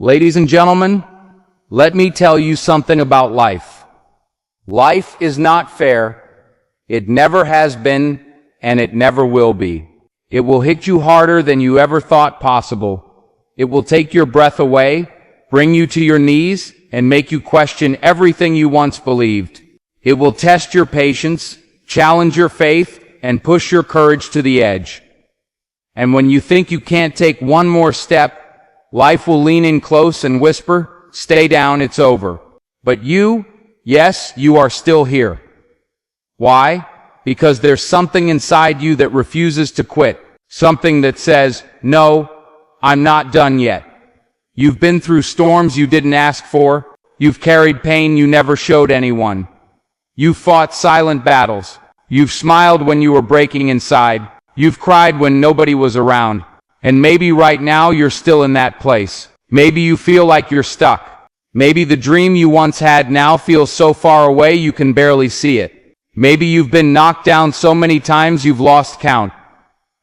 Ladies and gentlemen, let me tell you something about life. Life is not fair. It never has been, and it never will be. It will hit you harder than you ever thought possible. It will take your breath away, bring you to your knees, and make you question everything you once believed. It will test your patience, challenge your faith, and push your courage to the edge. And when you think you can't take one more step, life will lean in close and whisper, "Stay down, it's over." But you, yes, you are still here. Why? Because there's something inside you that refuses to quit. Something that says, "No, I'm not done yet." You've been through storms you didn't ask for. You've carried pain you never showed anyone. You've fought silent battles. You've smiled when you were breaking inside. You've cried when nobody was around. And maybe right now you're still in that place. Maybe you feel like you're stuck. Maybe the dream you once had now feels so far away you can barely see it. Maybe you've been knocked down so many times you've lost count.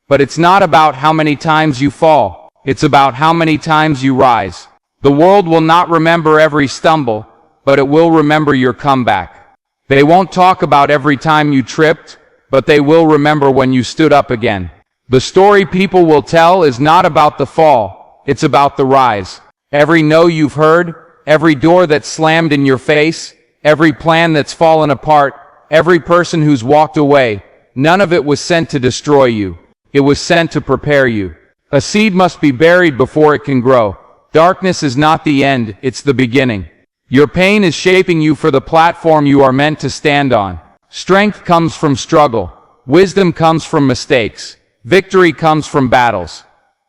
But it's not about how many times you fall. It's about how many times you rise. The world will not remember every stumble, but it will remember your comeback. They won't talk about every time you tripped, but they will remember when you stood up again. The story people will tell is not about the fall, it's about the rise. Every no you've heard, every door that's slammed in your face, every plan that's fallen apart, every person who's walked away, none of it was sent to destroy you. It was sent to prepare you. A seed must be buried before it can grow. Darkness is not the end, it's the beginning. Your pain is shaping you for the platform you are meant to stand on. Strength comes from struggle. Wisdom comes from mistakes. Victory comes from battles.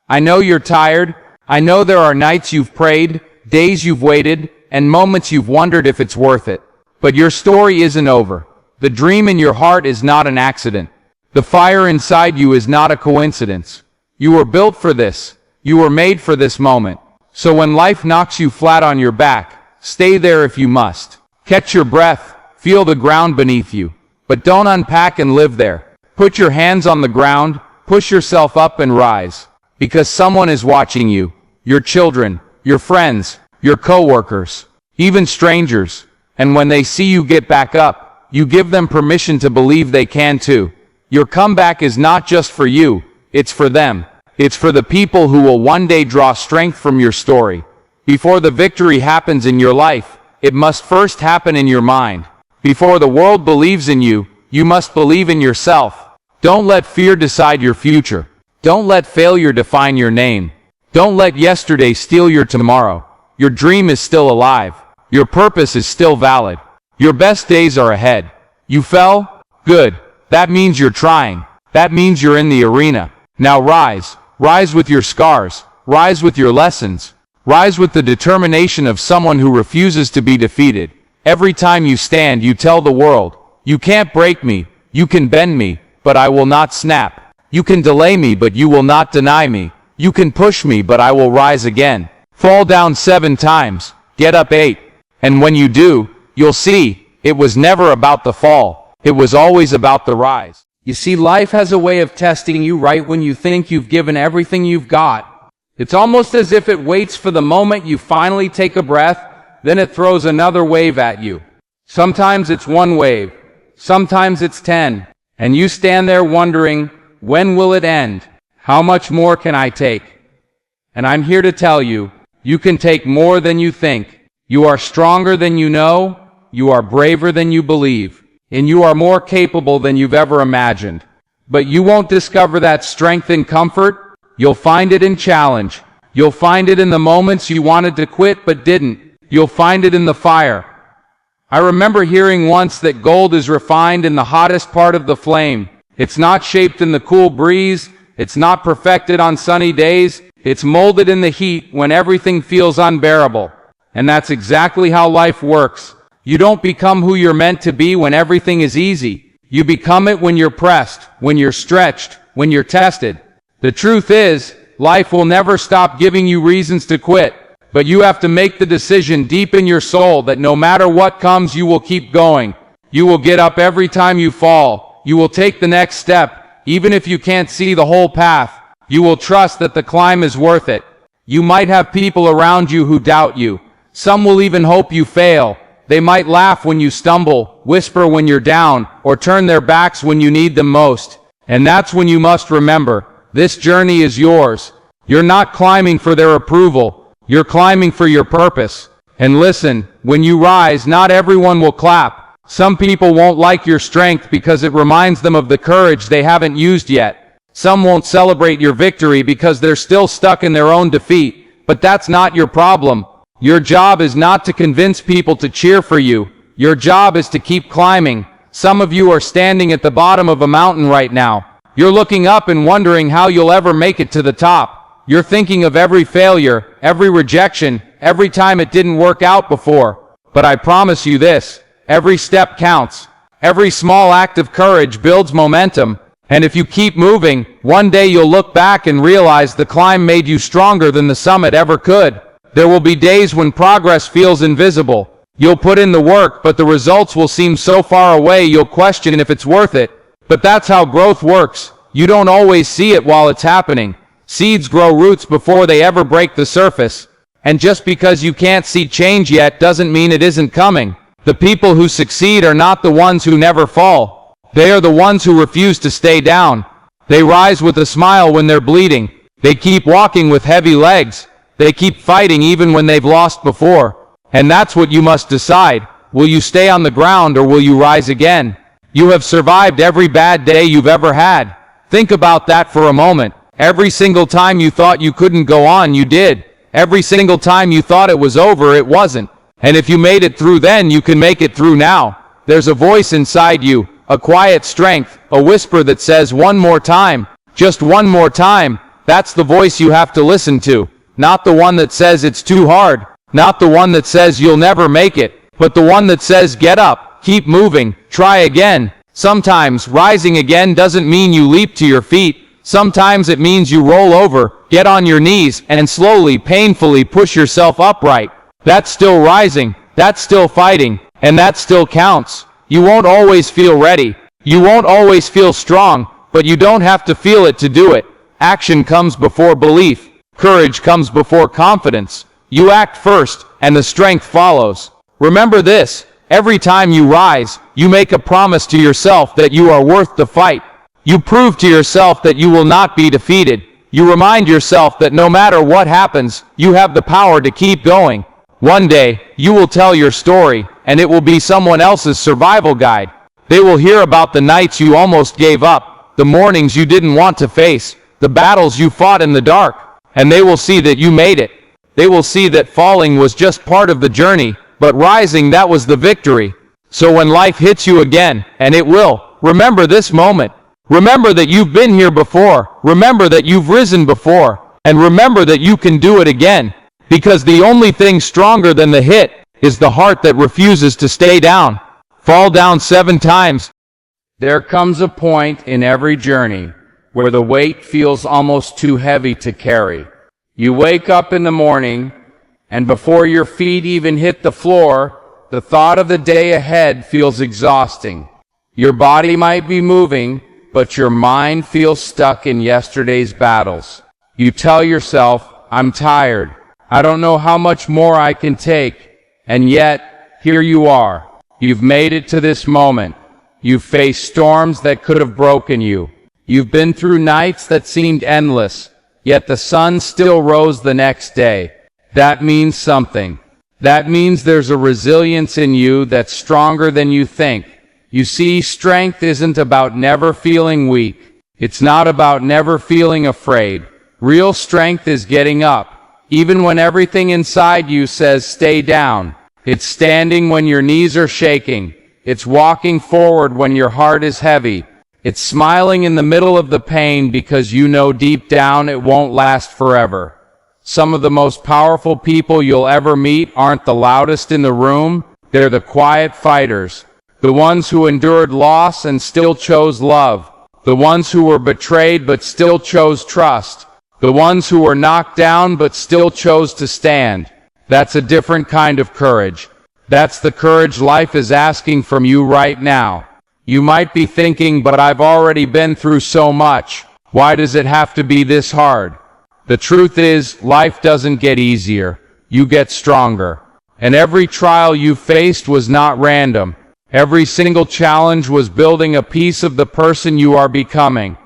I know you're tired. I know there are nights you've prayed, days you've waited, and moments you've wondered if it's worth it. But your story isn't over. The dream in your heart is not an accident. The fire inside you is not a coincidence. You were built for this. You were made for this moment. So when life knocks you flat on your back, stay there if you must. Catch your breath. Feel the ground beneath you. But don't unpack and live there. Put your hands on the ground. Push yourself up and rise, because someone is watching you, your children, your friends, your coworkers, even strangers. And when they see you get back up, you give them permission to believe they can too. Your comeback is not just for you, it's for them. It's for the people who will one day draw strength from your story. Before the victory happens in your life, it must first happen in your mind. Before the world believes in you, you must believe in yourself. Don't let fear decide your future. Don't let failure define your name. Don't let yesterday steal your tomorrow. Your dream is still alive. Your purpose is still valid. Your best days are ahead. You fell? Good. That means you're trying. That means you're in the arena. Now rise. Rise with your scars. Rise with your lessons. Rise with the determination of someone who refuses to be defeated. Every time you stand, you tell the world, "You can't break me. You can bend me, but I will not snap. You can delay me, but you will not deny me. You can push me, but I will rise again. Fall down 7 times, get up 8. And when you do, you'll see, it was never about the fall. It was always about the rise." You see, life has a way of testing you right when you think you've given everything you've got. It's almost as if it waits for the moment you finally take a breath, then it throws another wave at you. Sometimes it's 1 wave, sometimes it's 10. And you stand there wondering, when will it end? How much more can I take? And I'm here to tell you, you can take more than you think. You are stronger than you know, you are braver than you believe, and you are more capable than you've ever imagined. But you won't discover that strength in comfort. You'll find it in challenge. You'll find it in the moments you wanted to quit but didn't. You'll find it in the fire. I remember hearing once that gold is refined in the hottest part of the flame. It's not shaped in the cool breeze. It's not perfected on sunny days. It's molded in the heat when everything feels unbearable. And that's exactly how life works. You don't become who you're meant to be when everything is easy. You become it when you're pressed, when you're stretched, when you're tested. The truth is, life will never stop giving you reasons to quit. But you have to make the decision deep in your soul that no matter what comes, you will keep going. You will get up every time you fall. You will take the next step, even if you can't see the whole path. You will trust that the climb is worth it. You might have people around you who doubt you. Some will even hope you fail. They might laugh when you stumble, whisper when you're down, or turn their backs when you need them most. And that's when you must remember, this journey is yours. You're not climbing for their approval. You're climbing for your purpose. And listen, when you rise, not everyone will clap. Some people won't like your strength because it reminds them of the courage they haven't used yet. Some won't celebrate your victory because they're still stuck in their own defeat. But that's not your problem. Your job is not to convince people to cheer for you. Your job is to keep climbing. Some of you are standing at the bottom of a mountain right now. You're looking up and wondering how you'll ever make it to the top. You're thinking of every failure, every rejection, every time it didn't work out before. But I promise you this, every step counts. Every small act of courage builds momentum. And if you keep moving, one day you'll look back and realize the climb made you stronger than the summit ever could. There will be days when progress feels invisible. You'll put in the work, but the results will seem so far away you'll question if it's worth it. But that's how growth works. You don't always see it while it's happening. Seeds grow roots before they ever break the surface. And just because you can't see change yet doesn't mean it isn't coming. The people who succeed are not the ones who never fall. They are the ones who refuse to stay down. They rise with a smile when they're bleeding. They keep walking with heavy legs. They keep fighting even when they've lost before. And that's what you must decide. Will you stay on the ground or will you rise again? You have survived every bad day you've ever had. Think about that for a moment. Every single time you thought you couldn't go on, you did. Every single time you thought it was over, it wasn't. And if you made it through then, you can make it through now. There's a voice inside you, a quiet strength, a whisper that says one more time, just one more time. That's the voice you have to listen to. Not the one that says it's too hard. Not the one that says you'll never make it. But the one that says get up, keep moving, try again. Sometimes rising again doesn't mean you leap to your feet. Sometimes it means you roll over, get on your knees, and slowly, painfully push yourself upright. That's still rising, that's still fighting, and that still counts. You won't always feel ready. You won't always feel strong, but you don't have to feel it to do it. Action comes before belief. Courage comes before confidence. You act first, and the strength follows. Remember this, every time you rise, you make a promise to yourself that you are worth the fight. You prove to yourself that you will not be defeated. You remind yourself that no matter what happens, you have the power to keep going. One day, you will tell your story, and it will be someone else's survival guide. They will hear about the nights you almost gave up, the mornings you didn't want to face, the battles you fought in the dark, and they will see that you made it. They will see that falling was just part of the journey, but rising, that was the victory. So when life hits you again, and it will, remember this moment. Remember that you've been here before. Remember that you've risen before. And remember that you can do it again. Because the only thing stronger than the hit is the heart that refuses to stay down. Fall down 7 times. There comes a point in every journey where the weight feels almost too heavy to carry. You wake up in the morning, and before your feet even hit the floor, the thought of the day ahead feels exhausting. Your body might be moving, but your mind feels stuck in yesterday's battles. You tell yourself, I'm tired. I don't know how much more I can take. And yet, here you are. You've made it to this moment. You've faced storms that could have broken you. You've been through nights that seemed endless, yet the sun still rose the next day. That means something. That means there's a resilience in you that's stronger than you think. You see, strength isn't about never feeling weak. It's not about never feeling afraid. Real strength is getting up, even when everything inside you says stay down. It's standing when your knees are shaking. It's walking forward when your heart is heavy. It's smiling in the middle of the pain because you know deep down it won't last forever. Some of the most powerful people you'll ever meet aren't the loudest in the room. They're the quiet fighters. The ones who endured loss and still chose love. The ones who were betrayed but still chose trust. The ones who were knocked down but still chose to stand. That's a different kind of courage. That's the courage life is asking from you right now. You might be thinking, but I've already been through so much. Why does it have to be this hard? The truth is, life doesn't get easier. You get stronger. And every trial you faced was not random. Every single challenge was building a piece of the person you are becoming.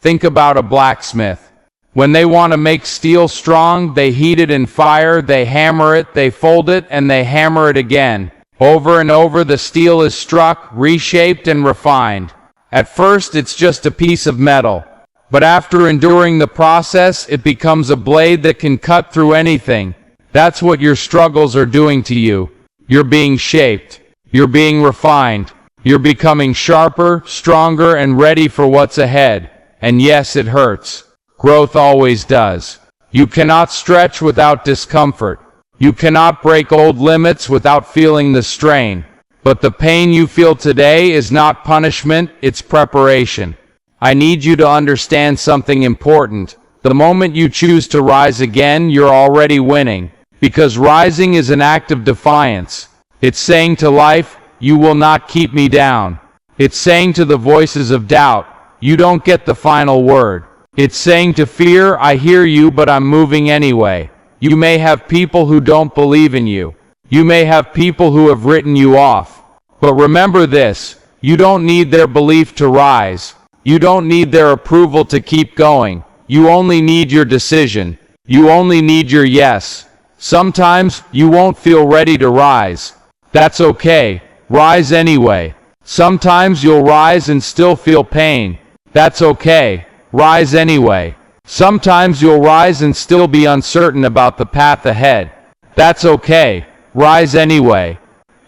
Think about a blacksmith. When they want to make steel strong, they heat it in fire, they hammer it, they fold it, and they hammer it again. Over and over, the steel is struck, reshaped, and refined. At first, it's just a piece of metal. But after enduring the process, it becomes a blade that can cut through anything. That's what your struggles are doing to you. You're being shaped. You're being refined. You're becoming sharper, stronger, and ready for what's ahead. And yes, it hurts. Growth always does. You cannot stretch without discomfort. You cannot break old limits without feeling the strain. But the pain you feel today is not punishment, it's preparation. I need you to understand something important. The moment you choose to rise again, you're already winning. Because rising is an act of defiance. It's saying to life, you will not keep me down. It's saying to the voices of doubt, you don't get the final word. It's saying to fear, I hear you, but I'm moving anyway. You may have people who don't believe in you. You may have people who have written you off. But remember this, you don't need their belief to rise. You don't need their approval to keep going. You only need your decision. You only need your yes. Sometimes you won't feel ready to rise. That's okay. Rise anyway. Sometimes you'll rise and still feel pain. That's okay. Rise anyway. Sometimes you'll rise and still be uncertain about the path ahead. That's okay. Rise anyway.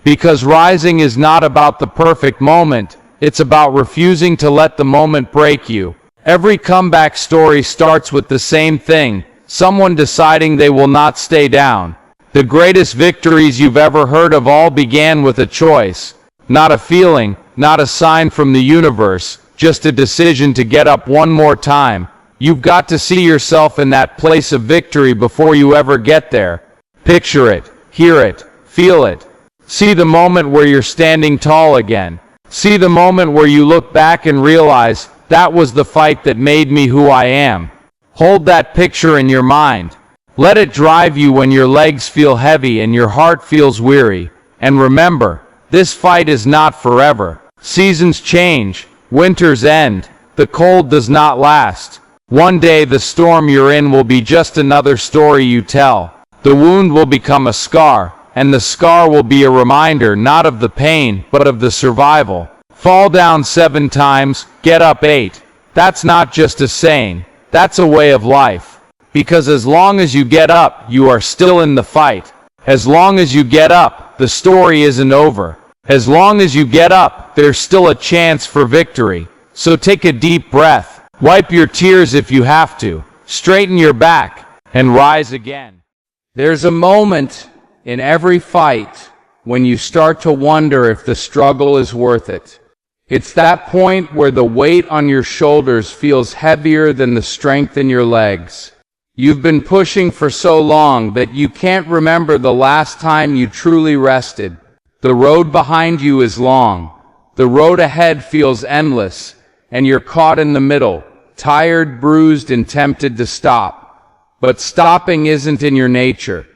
Because rising is not about the perfect moment. It's about refusing to let the moment break you. Every comeback story starts with the same thing. Someone deciding they will not stay down. The greatest victories you've ever heard of all began with a choice. Not a feeling, not a sign from the universe. Just a decision to get up one more time. You've got to see yourself in that place of victory before you ever get there. Picture it, hear it, feel it. See the moment where you're standing tall again. See the moment where you look back and realize, that was the fight that made me who I am. Hold that picture in your mind. Let it drive you when your legs feel heavy and your heart feels weary. And remember, this fight is not forever. Seasons change. Winters end. The cold does not last. One day the storm you're in will be just another story you tell. The wound will become a scar, and the scar will be a reminder not of the pain, but of the survival. Fall down 7 times, get up 8. That's not just a saying, that's a way of life. Because as long as you get up, you are still in the fight. As long as you get up, the story isn't over. As long as you get up, there's still a chance for victory. So take a deep breath, wipe your tears if you have to, straighten your back, and rise again. There's a moment in every fight when you start to wonder if the struggle is worth it. It's that point where the weight on your shoulders feels heavier than the strength in your legs. You've been pushing for so long that you can't remember the last time you truly rested. The road behind you is long. The road ahead feels endless, and you're caught in the middle, tired, bruised, and tempted to stop. But stopping isn't in your nature.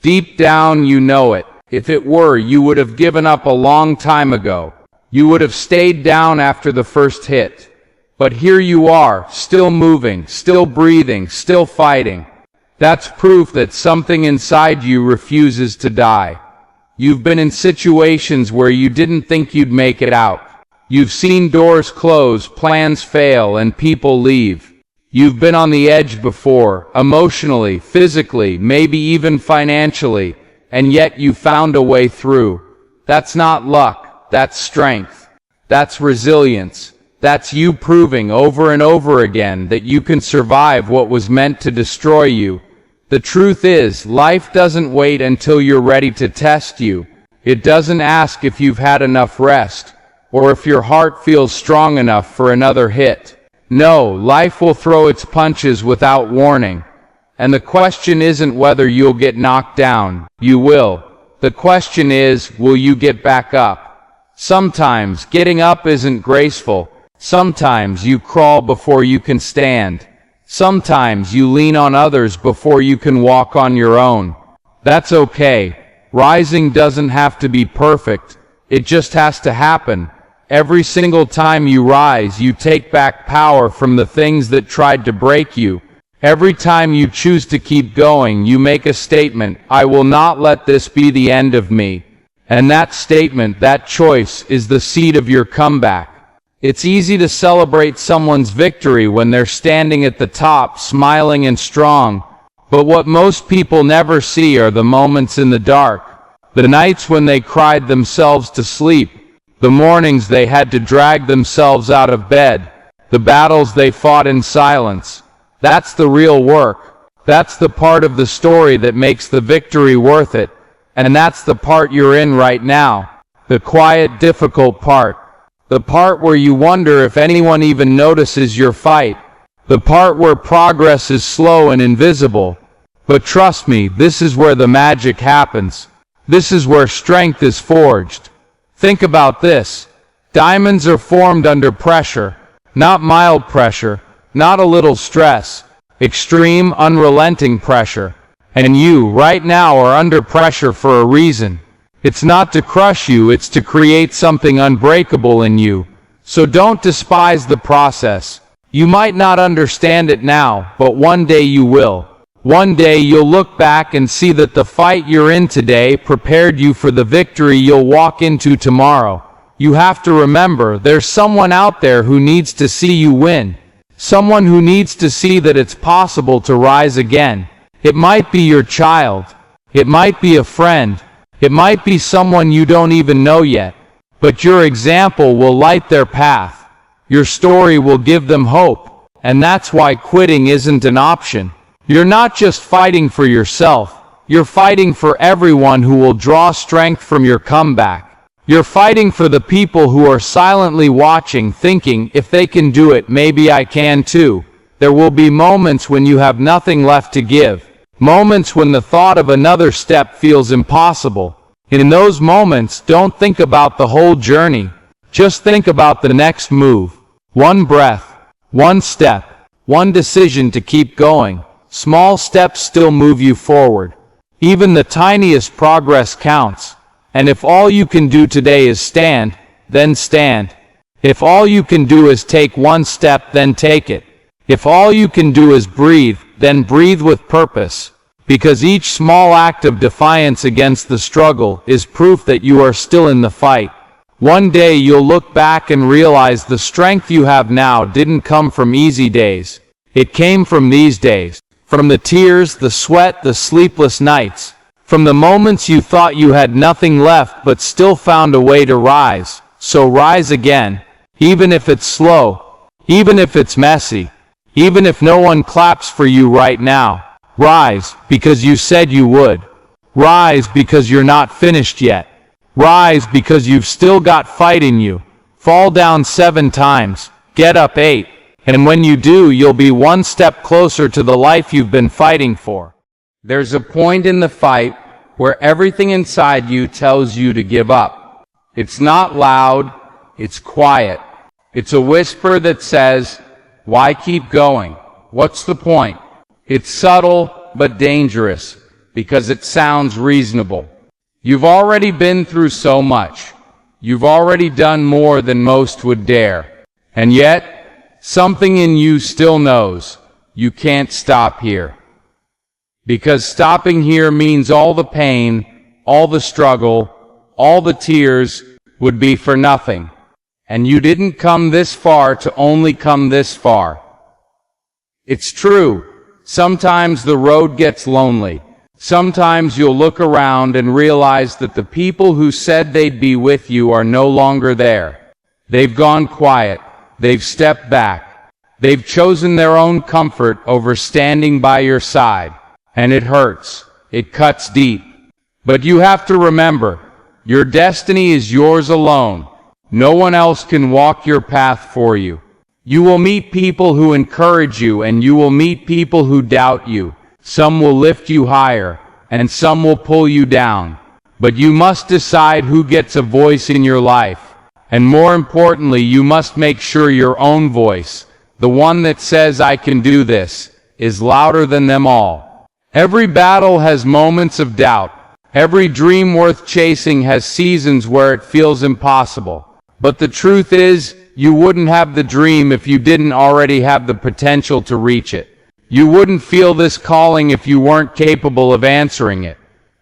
Deep down, you know it. If it were, you would have given up a long time ago. You would have stayed down after the first hit. But here you are, still moving, still breathing, still fighting. That's proof that something inside you refuses to die. You've been in situations where you didn't think you'd make it out. You've seen doors close, plans fail, and people leave. You've been on the edge before, emotionally, physically, maybe even financially, and yet you found a way through. That's not luck, that's strength. That's resilience. That's you proving over and over again that you can survive what was meant to destroy you. The truth is, life doesn't wait until you're ready to test you. It doesn't ask if you've had enough rest, or if your heart feels strong enough for another hit. No, life will throw its punches without warning. And the question isn't whether you'll get knocked down. You will. The question is, will you get back up? Sometimes getting up isn't graceful. Sometimes you crawl before you can stand. Sometimes you lean on others before you can walk on your own. That's okay. Rising doesn't have to be perfect. It just has to happen. Every single time you rise, you take back power from the things that tried to break you. Every time you choose to keep going, you make a statement, I will not let this be the end of me. And that statement, that choice, is the seed of your comeback. It's easy to celebrate someone's victory when they're standing at the top, smiling and strong. But what most people never see are the moments in the dark. The nights when they cried themselves to sleep. The mornings they had to drag themselves out of bed. The battles they fought in silence. That's the real work. That's the part of the story that makes the victory worth it. And that's the part you're in right now. The quiet, difficult part. The part where you wonder if anyone even notices your fight. The part where progress is slow and invisible. But trust me, this is where the magic happens. This is where strength is forged. Think about this. Diamonds are formed under pressure, not mild pressure, not a little stress, extreme, unrelenting pressure. And you, right now, are under pressure for a reason. It's not to crush you, it's to create something unbreakable in you. So don't despise the process. You might not understand it now, but one day you will. One day you'll look back and see that the fight you're in today prepared you for the victory you'll walk into tomorrow. You have to remember, there's someone out there who needs to see you win. Someone who needs to see that it's possible to rise again. It might be your child. It might be a friend. It might be someone you don't even know yet. But your example will light their path. Your story will give them hope. And that's why quitting isn't an option. You're not just fighting for yourself, you're fighting for everyone who will draw strength from your comeback. You're fighting for the people who are silently watching, thinking, if they can do it, maybe I can too. There will be moments when you have nothing left to give. Moments when the thought of another step feels impossible. In those moments, don't think about the whole journey. Just think about the next move. One breath, one step, one decision to keep going. Small steps still move you forward. Even the tiniest progress counts. And if all you can do today is stand, then stand. If all you can do is take one step, then take it. If all you can do is breathe, then breathe with purpose. Because each small act of defiance against the struggle is proof that you are still in the fight. One day you'll look back and realize the strength you have now didn't come from easy days. It came from these days. From the tears, the sweat, the sleepless nights. From the moments you thought you had nothing left but still found a way to rise. So rise again. Even if it's slow. Even if it's messy. Even if no one claps for you right now. Rise, because you said you would. Rise because you're not finished yet. Rise because you've still got fight in you. Fall down 7 times. Get up 8. And when you do, you'll be one step closer to the life you've been fighting for. There's a point in the fight where everything inside you tells you to give up. It's not loud, it's quiet. It's a whisper that says, why keep going? What's the point? It's subtle but dangerous because it sounds reasonable. You've already been through so much. You've already done more than most would dare. And yet, something in you still knows you can't stop here. Because stopping here means all the pain, all the struggle, all the tears would be for nothing. And you didn't come this far to only come this far. It's true. Sometimes the road gets lonely. Sometimes you'll look around and realize that the people who said they'd be with you are no longer there. They've gone quiet. They've stepped back. They've chosen their own comfort over standing by your side. And it hurts. It cuts deep. But you have to remember, your destiny is yours alone. No one else can walk your path for you. You will meet people who encourage you, and you will meet people who doubt you. Some will lift you higher, and some will pull you down. But you must decide who gets a voice in your life. And more importantly, you must make sure your own voice, The one that says I can do this is louder than them all. Every battle has moments of doubt. Every dream worth chasing has seasons where it feels impossible. But the truth is, you wouldn't have the dream if you didn't already have the potential to reach it. You wouldn't feel this calling if you weren't capable of answering it.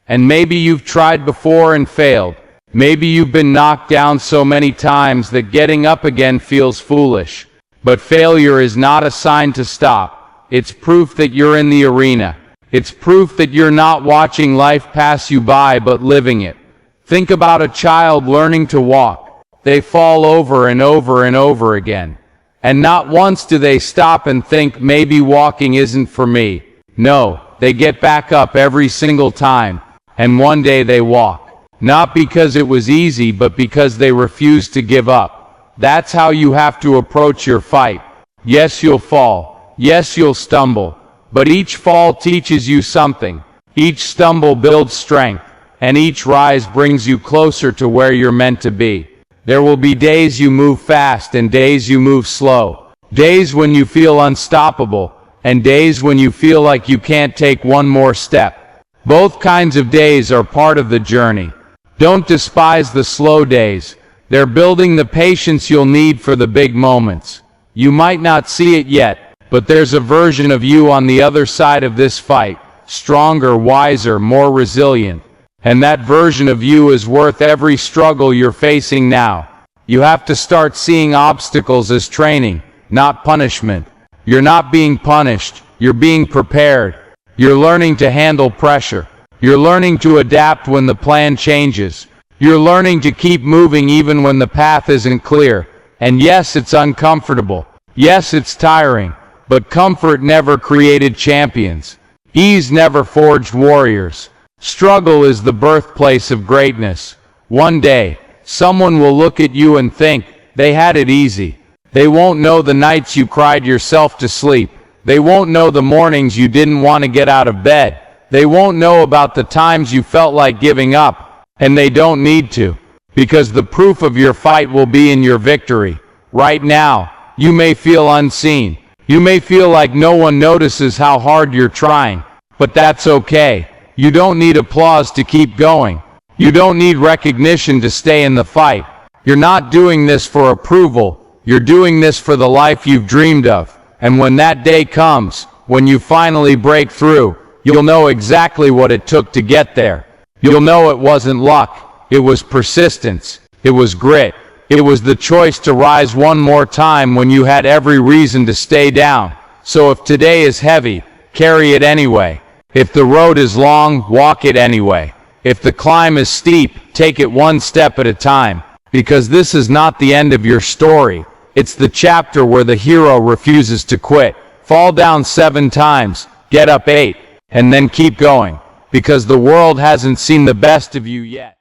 And maybe you've tried before and failed. Maybe you've been knocked down so many times that getting up again feels foolish. But failure is not a sign to stop. It's proof that you're in the arena. It's proof that you're not watching life pass you by but living it. Think about a child learning to walk. They fall over and over and over again. And not once do they stop and think, maybe walking isn't for me. No, they get back up every single time. And one day they walk. Not because it was easy, but because they refused to give up. That's how you have to approach your fight. Yes, you'll fall. Yes, you'll stumble. But each fall teaches you something. Each stumble builds strength. And each rise brings you closer to where you're meant to be. There will be days you move fast and days you move slow. Days when you feel unstoppable and days when you feel like you can't take one more step. Both kinds of days are part of the journey. Don't despise the slow days. They're building the patience you'll need for the big moments. You might not see it yet, but there's a version of you on the other side of this fight, stronger, wiser, more resilient. And that version of you is worth every struggle you're facing now. You have to start seeing obstacles as training, not punishment. You're not being punished, you're being prepared. You're learning to handle pressure. You're learning to adapt when the plan changes. You're learning to keep moving even when the path isn't clear. And yes, it's uncomfortable. Yes, it's tiring. But comfort never created champions. Ease never forged warriors. Struggle is the birthplace of greatness. One day, someone will look at you and think, they had it easy. They won't know the nights you cried yourself to sleep. They won't know the mornings you didn't want to get out of bed. They won't know about the times you felt like giving up. And they don't need to. Because the proof of your fight will be in your victory. Right now, you may feel unseen. You may feel like no one notices how hard you're trying. But that's okay. You don't need applause to keep going. You don't need recognition to stay in the fight. You're not doing this for approval. You're doing this for the life you've dreamed of. And when that day comes, when you finally break through, you'll know exactly what it took to get there. You'll know it wasn't luck. It was persistence. It was grit. It was the choice to rise one more time when you had every reason to stay down. So if today is heavy, carry it anyway. If the road is long, walk it anyway. If the climb is steep, take it one step at a time. Because this is not the end of your story. It's the chapter where the hero refuses to quit. Fall down 7 times, get up 8, and then keep going. Because the world hasn't seen the best of you yet.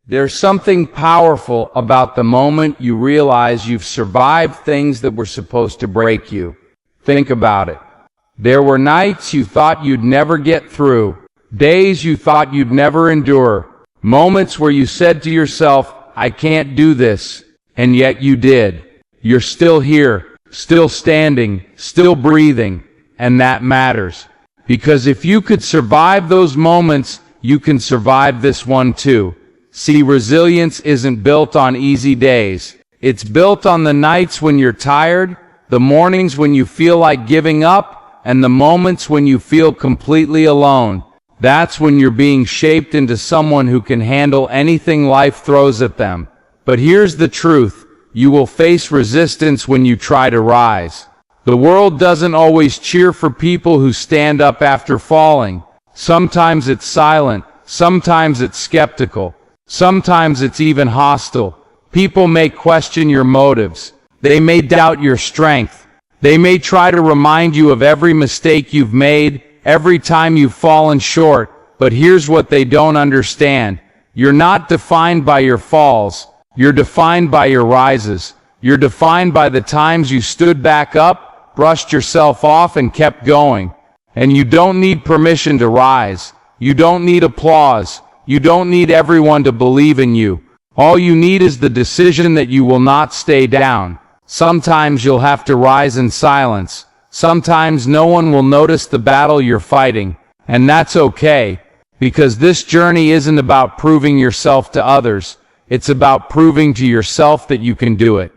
There's something powerful about the moment you realize you've survived things that were supposed to break you. Think about it. There were nights you thought you'd never get through, days you thought you'd never endure, moments where you said to yourself, I can't do this, and yet you did. You're still here, still standing, still breathing, and that matters. Because if you could survive those moments, you can survive this one too. See, resilience isn't built on easy days. It's built on the nights when you're tired, the mornings when you feel like giving up, and the moments when you feel completely alone. That's when you're being shaped into someone who can handle anything life throws at them. But here's the truth. You will face resistance when you try to rise. The world doesn't always cheer for people who stand up after falling. Sometimes it's silent. Sometimes it's skeptical. Sometimes it's even hostile. People may question your motives. They may doubt your strength. They may try to remind you of every mistake you've made, every time you've fallen short, but here's what they don't understand. You're not defined by your falls. You're defined by your rises. You're defined by the times you stood back up, brushed yourself off, and kept going. And you don't need permission to rise. You don't need applause. You don't need everyone to believe in you. All you need is the decision that you will not stay down. Sometimes you'll have to rise in silence. Sometimes no one will notice the battle you're fighting, and that's okay, because this journey isn't about proving yourself to others. It's about proving to yourself that you can do it.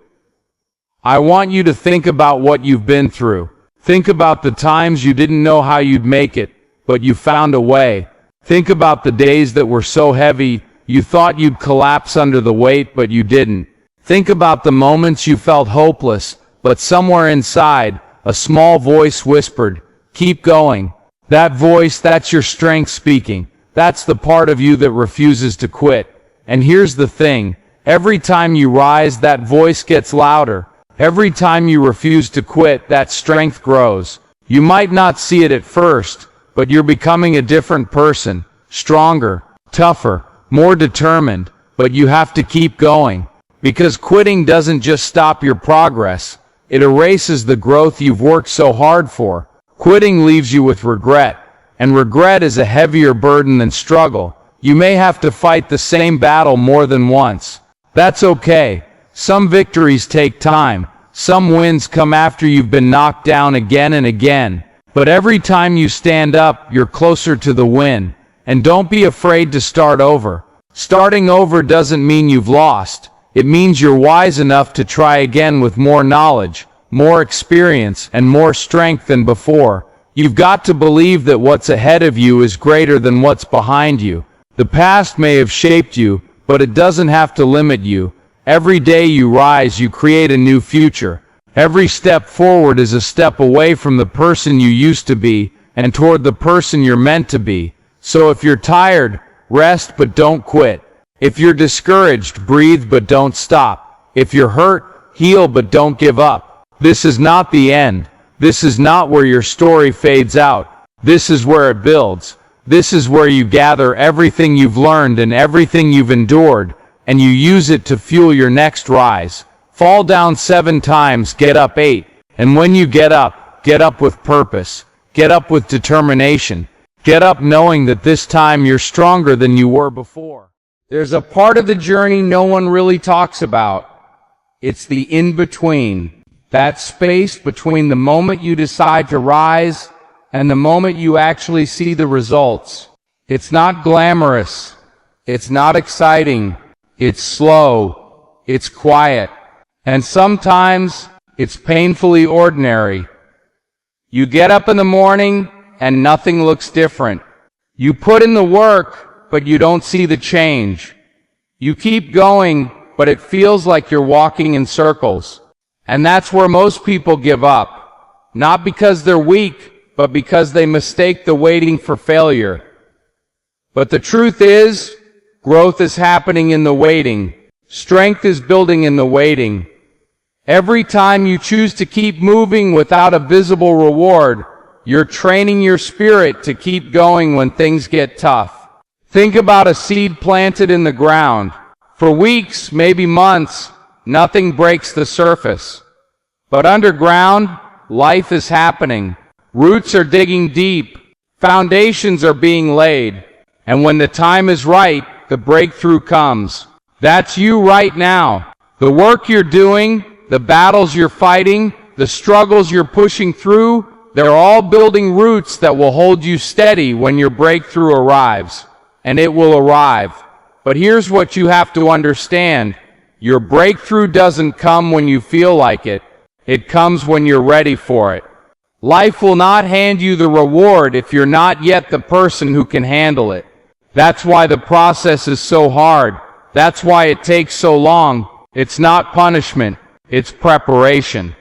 I want you to think about what you've been through. Think about the times you didn't know how you'd make it, but you found a way. Think about the days that were so heavy, you thought you'd collapse under the weight, but you didn't. Think about the moments you felt hopeless, but somewhere inside, a small voice whispered, "Keep going." That voice, that's your strength speaking. That's the part of you that refuses to quit. And here's the thing, every time you rise, that voice gets louder. Every time you refuse to quit, that strength grows. You might not see it at first, but you're becoming a different person, stronger, tougher, more determined, but you have to keep going. Because quitting doesn't just stop your progress, it erases the growth you've worked so hard for. Quitting leaves you with regret, and regret is a heavier burden than struggle. You may have to fight the same battle more than once. That's okay. Some victories take time. Some wins come after you've been knocked down again and again. But every time you stand up, you're closer to the win. And don't be afraid to start over. Starting over doesn't mean you've lost. It means you're wise enough to try again with more knowledge, more experience, and more strength than before. You've got to believe that what's ahead of you is greater than what's behind you. The past may have shaped you, but it doesn't have to limit you. Every day you rise, you create a new future. Every step forward is a step away from the person you used to be and toward the person you're meant to be. So if you're tired, rest but don't quit. If you're discouraged, breathe but don't stop. If you're hurt, heal but don't give up. This is not the end. This is not where your story fades out. This is where it builds. This is where you gather everything you've learned and everything you've endured, and you use it to fuel your next rise. Fall down 7 times, get up 8. And when you get up with purpose. Get up with determination. Get up knowing that this time you're stronger than you were before. There's a part of the journey no one really talks about. It's the in-between. That space between the moment you decide to rise and the moment you actually see the results. It's not glamorous. It's not exciting. It's slow. It's quiet. And sometimes it's painfully ordinary. You get up in the morning and nothing looks different. You put in the work, but you don't see the change. You keep going, but it feels like you're walking in circles. And that's where most people give up. Not because they're weak, but because they mistake the waiting for failure. But the truth is, growth is happening in the waiting. Strength is building in the waiting. Every time you choose to keep moving without a visible reward, you're training your spirit to keep going when things get tough. Think about a seed planted in the ground. For weeks, maybe months, nothing breaks the surface. But underground, life is happening. Roots are digging deep. Foundations are being laid. And when the time is right, the breakthrough comes. That's you right now. The work you're doing, the battles you're fighting, the struggles you're pushing through, they're all building roots that will hold you steady when your breakthrough arrives. And it will arrive. But here's what you have to understand. Your breakthrough doesn't come when you feel like it. It comes when you're ready for it. Life will not hand you the reward if you're not yet the person who can handle it. That's why the process is so hard. That's why it takes so long. It's not punishment. It's preparation.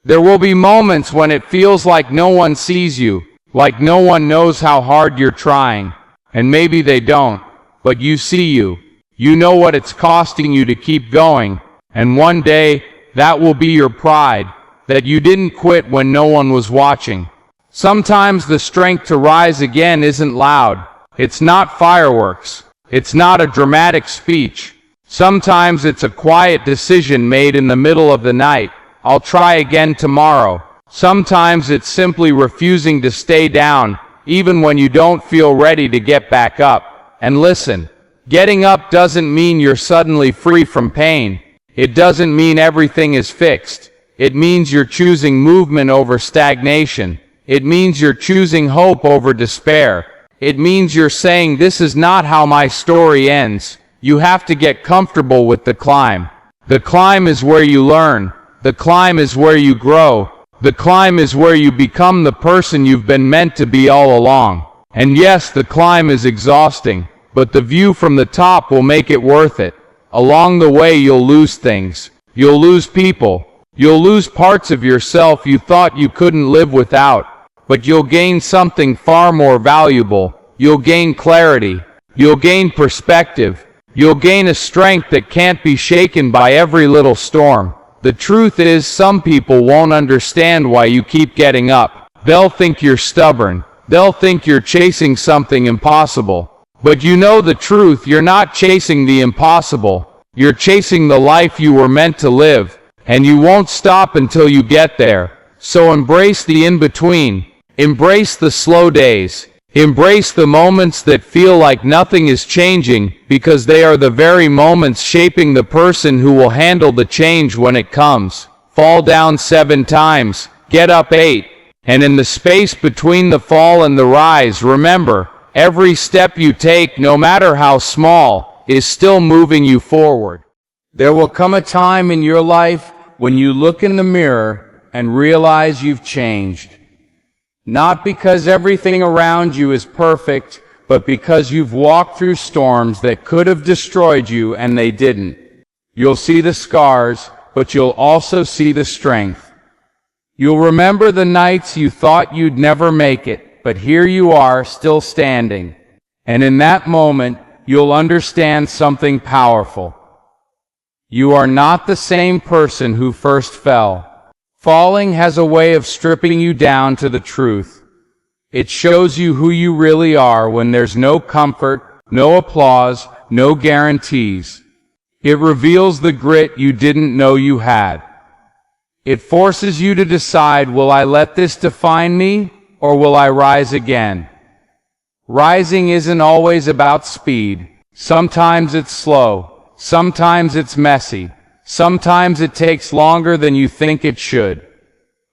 There will be moments when it feels like no one sees you, like no one knows how hard you're trying. And maybe they don't, but you see you. You know what it's costing you to keep going. And one day, that will be your pride, that you didn't quit when no one was watching. Sometimes the strength to rise again isn't loud. It's not fireworks. It's not a dramatic speech. Sometimes it's a quiet decision made in the middle of the night. I'll try again tomorrow. Sometimes it's simply refusing to stay down, even when you don't feel ready to get back up. And listen, getting up doesn't mean you're suddenly free from pain. It doesn't mean everything is fixed. It means you're choosing movement over stagnation. It means you're choosing hope over despair. It means you're saying, this is not how my story ends. You have to get comfortable with the climb. The climb is where you learn. The climb is where you grow. The climb is where you become the person you've been meant to be all along. And yes, the climb is exhausting, but the view from the top will make it worth it. Along the way, you'll lose things. You'll lose people. You'll lose parts of yourself you thought you couldn't live without. But you'll gain something far more valuable. You'll gain clarity. You'll gain perspective. You'll gain a strength that can't be shaken by every little storm. The truth is, some people won't understand why you keep getting up. They'll think you're stubborn. They'll think you're chasing something impossible. But you know the truth, you're not chasing the impossible. You're chasing the life you were meant to live. And you won't stop until you get there. So embrace the in-between. Embrace the slow days. Embrace the moments that feel like nothing is changing, because they are the very moments shaping the person who will handle the change when it comes. Fall down 7 times, get up 8. And in the space between the fall and the rise, remember, every step you take, no matter how small, is still moving you forward. There will come a time in your life when you look in the mirror and realize you've changed. Not because everything around you is perfect, but because you've walked through storms that could have destroyed you and they didn't. You'll see the scars, but you'll also see the strength. You'll remember the nights you thought you'd never make it, but here you are, still standing. And in that moment, you'll understand something powerful. You are not the same person who first fell. Falling has a way of stripping you down to the truth. It shows you who you really are when there's no comfort, no applause, no guarantees. It reveals the grit you didn't know you had. It forces you to decide, will I let this define me, or will I rise again? Rising isn't always about speed. Sometimes it's slow. Sometimes it's messy. Sometimes it takes longer than you think it should.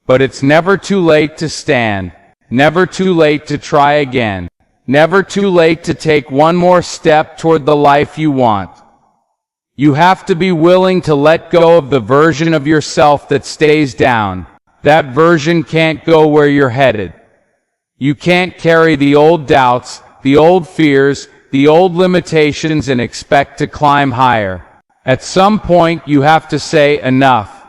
But it's never too late to stand. Never too late to try again. Never too late to take one more step toward the life you want. You have to be willing to let go of the version of yourself that stays down. That version can't go where you're headed. You can't carry the old doubts, the old fears, the old limitations and expect to climb higher. At some point, you have to say, enough.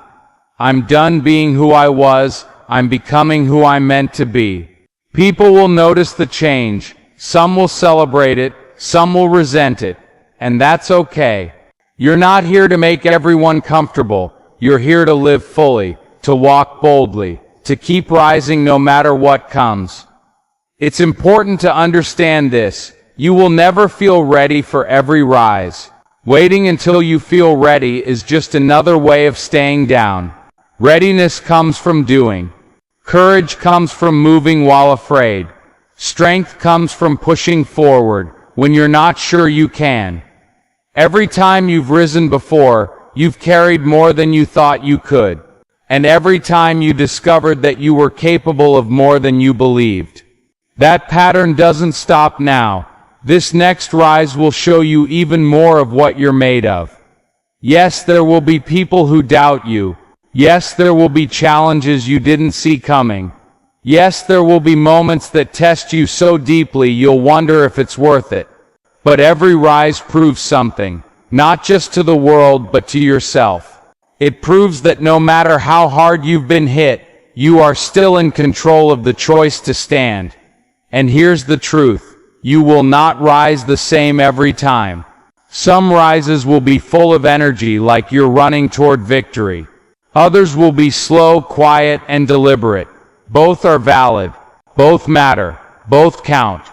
I'm done being who I was. I'm becoming who I'm meant to be. People will notice the change. Some will celebrate it. Some will resent it. And that's okay. You're not here to make everyone comfortable. You're here to live fully, to walk boldly, to keep rising no matter what comes. It's important to understand this. You will never feel ready for every rise. Waiting until you feel ready is just another way of staying down. Readiness comes from doing. Courage comes from moving while afraid. Strength comes from pushing forward when you're not sure you can. Every time you've risen before, you've carried more than you thought you could. And every time you discovered that you were capable of more than you believed. That pattern doesn't stop now. This next rise will show you even more of what you're made of. Yes, there will be people who doubt you. Yes, there will be challenges you didn't see coming. Yes, there will be moments that test you so deeply you'll wonder if it's worth it. But every rise proves something, not just to the world but to yourself. It proves that no matter how hard you've been hit, you are still in control of the choice to stand. And here's the truth. You will not rise the same every time. Some rises will be full of energy, like you're running toward victory. Others will be slow, quiet, and deliberate. Both are valid. Both matter. Both count.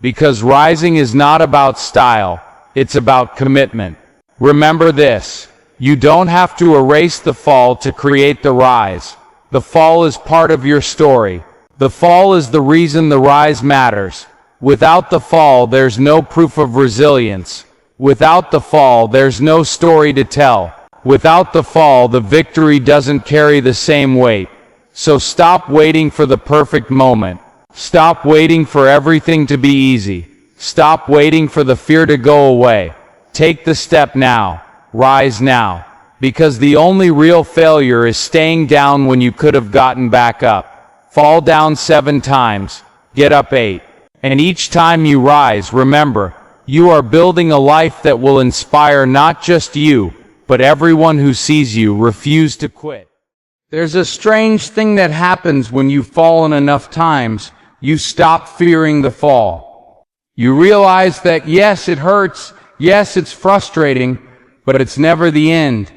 Because rising is not about style. It's about commitment. Remember this. You don't have to erase the fall to create the rise. The fall is part of your story. The fall is the reason the rise matters. Without the fall, there's no proof of resilience. Without the fall, there's no story to tell. Without the fall, the victory doesn't carry the same weight. So stop waiting for the perfect moment. Stop waiting for everything to be easy. Stop waiting for the fear to go away. Take the step now. Rise now. Because the only real failure is staying down when you could have gotten back up. Fall down 7 times. Get up 8. And each time you rise, remember, you are building a life that will inspire not just you, but everyone who sees you. Refuse to quit. There's a strange thing that happens when you've fallen enough times. You stop fearing the fall. You realize that yes, it hurts, yes, it's frustrating, but it's never the end.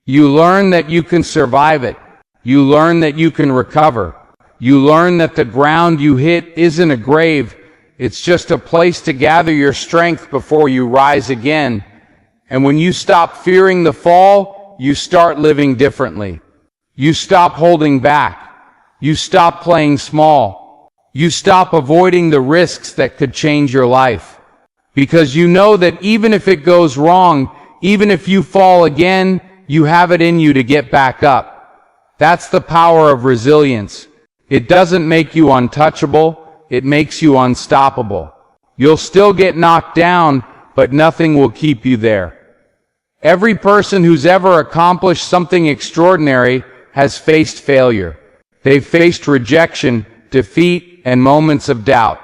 You learn that you can survive it. You learn that you can recover. You learn that the ground you hit isn't a grave. It's just a place to gather your strength before you rise again. And when you stop fearing the fall, you start living differently. You stop holding back. You stop playing small. You stop avoiding the risks that could change your life. Because you know that even if it goes wrong, even if you fall again, you have it in you to get back up. That's the power of resilience. It doesn't make you untouchable, it makes you unstoppable. You'll still get knocked down, but nothing will keep you there. Every person who's ever accomplished something extraordinary has faced failure. They've faced rejection, defeat, and moments of doubt.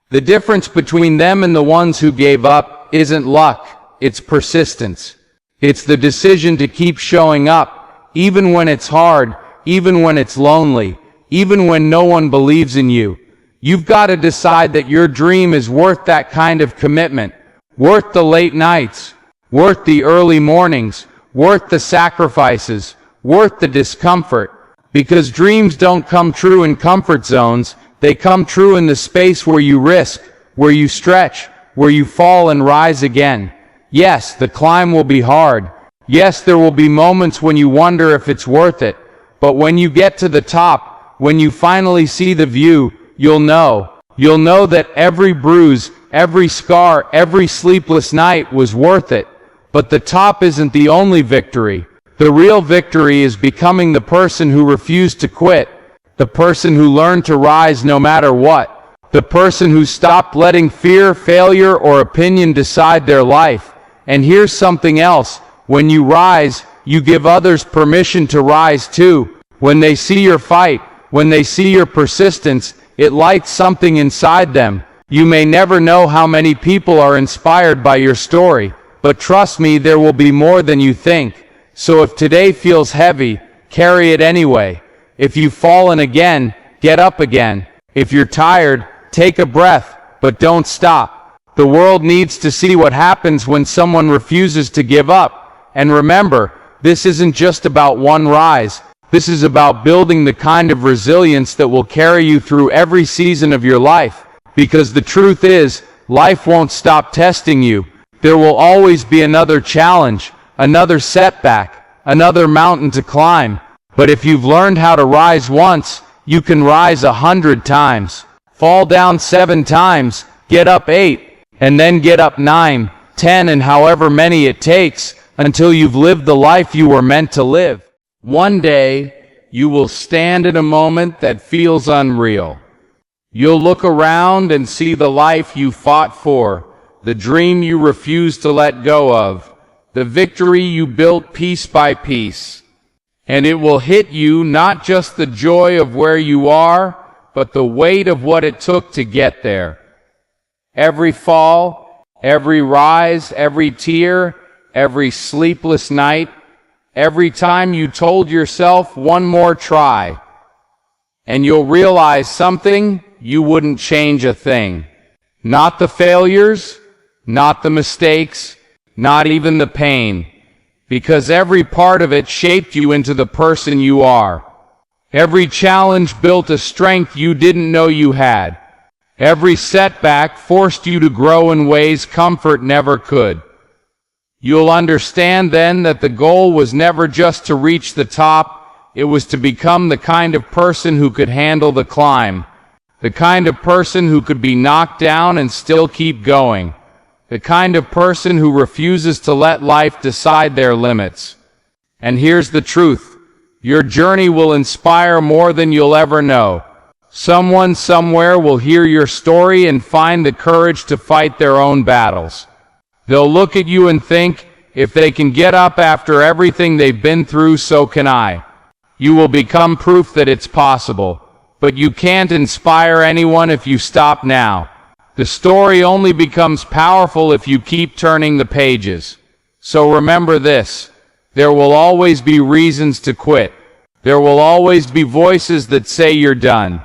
The difference between them and the ones who gave up isn't luck, it's persistence. It's the decision to keep showing up, even when it's hard, even when it's lonely, even when no one believes in you. You've got to decide that your dream is worth that kind of commitment, worth the late nights, worth the early mornings, worth the sacrifices, worth the discomfort. Because dreams don't come true in comfort zones, they come true in the space where you risk, where you stretch, where you fall and rise again. Yes, the climb will be hard. Yes, there will be moments when you wonder if it's worth it. But when you get to the top, when you finally see the view, you'll know. You'll know that every bruise, every scar, every sleepless night was worth it. But the top isn't the only victory. The real victory is becoming the person who refused to quit, the person who learned to rise no matter what, the person who stopped letting fear, failure, or opinion decide their life. And here's something else. When you rise, you give others permission to rise too. When they see your fight, when they see your persistence, it lights something inside them. You may never know how many people are inspired by your story, but trust me, there will be more than you think. So if today feels heavy, carry it anyway. If you've fallen again, get up again. If you're tired, take a breath, but don't stop. The world needs to see what happens when someone refuses to give up. And remember, this isn't just about one rise. This is about building the kind of resilience that will carry you through every season of your life. Because the truth is, life won't stop testing you. There will always be another challenge, another setback, another mountain to climb. But if you've learned how to rise once, you can rise 100 times. Fall down 7 times, get up 8. And then get up 9, 10, and however many it takes until you've lived the life you were meant to live. One day, you will stand in a moment that feels unreal. You'll look around and see the life you fought for, the dream you refused to let go of, the victory you built piece by piece. And it will hit you not just the joy of where you are, but the weight of what it took to get there. Every fall, every rise, every tear, every sleepless night, every time you told yourself one more try. And you'll realize something, you wouldn't change a thing. Not the failures, not the mistakes, not even the pain. Because every part of it shaped you into the person you are. Every challenge built a strength you didn't know you had. Every setback forced you to grow in ways comfort never could. You'll understand then that the goal was never just to reach the top, it was to become the kind of person who could handle the climb, the kind of person who could be knocked down and still keep going, the kind of person who refuses to let life decide their limits. And here's the truth. Your journey will inspire more than you'll ever know. Someone somewhere will hear your story and find the courage to fight their own battles. They'll look at you and think, if they can get up after everything they've been through, so can I. You will become proof that it's possible. But you can't inspire anyone if you stop now. The story only becomes powerful if you keep turning the pages. So remember this. There will always be reasons to quit. There will always be voices that say you're done.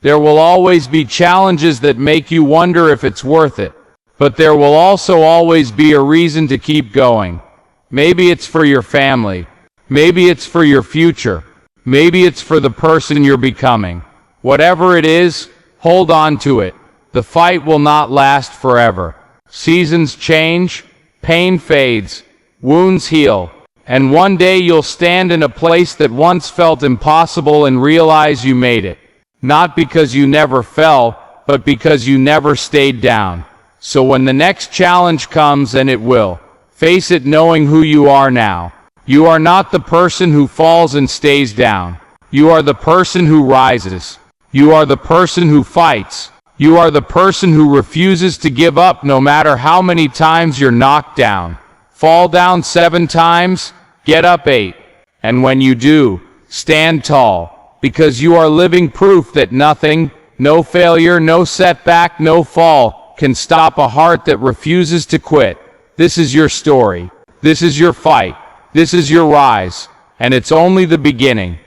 There will always be challenges that make you wonder if it's worth it. But there will also always be a reason to keep going. Maybe it's for your family. Maybe it's for your future. Maybe it's for the person you're becoming. Whatever it is, hold on to it. The fight will not last forever. Seasons change, pain fades, wounds heal, and one day you'll stand in a place that once felt impossible and realize you made it. Not because you never fell, but because you never stayed down. So when the next challenge comes, and it will, face it knowing who you are now. You are not the person who falls and stays down. You are the person who rises. You are the person who fights. You are the person who refuses to give up no matter how many times you're knocked down. Fall down 7 times, get up 8. And when you do, stand tall, because you are living proof that nothing, no failure, no setback, no fall, can stop a heart that refuses to quit. This is your story. This is your fight. This is your rise. And it's only the beginning.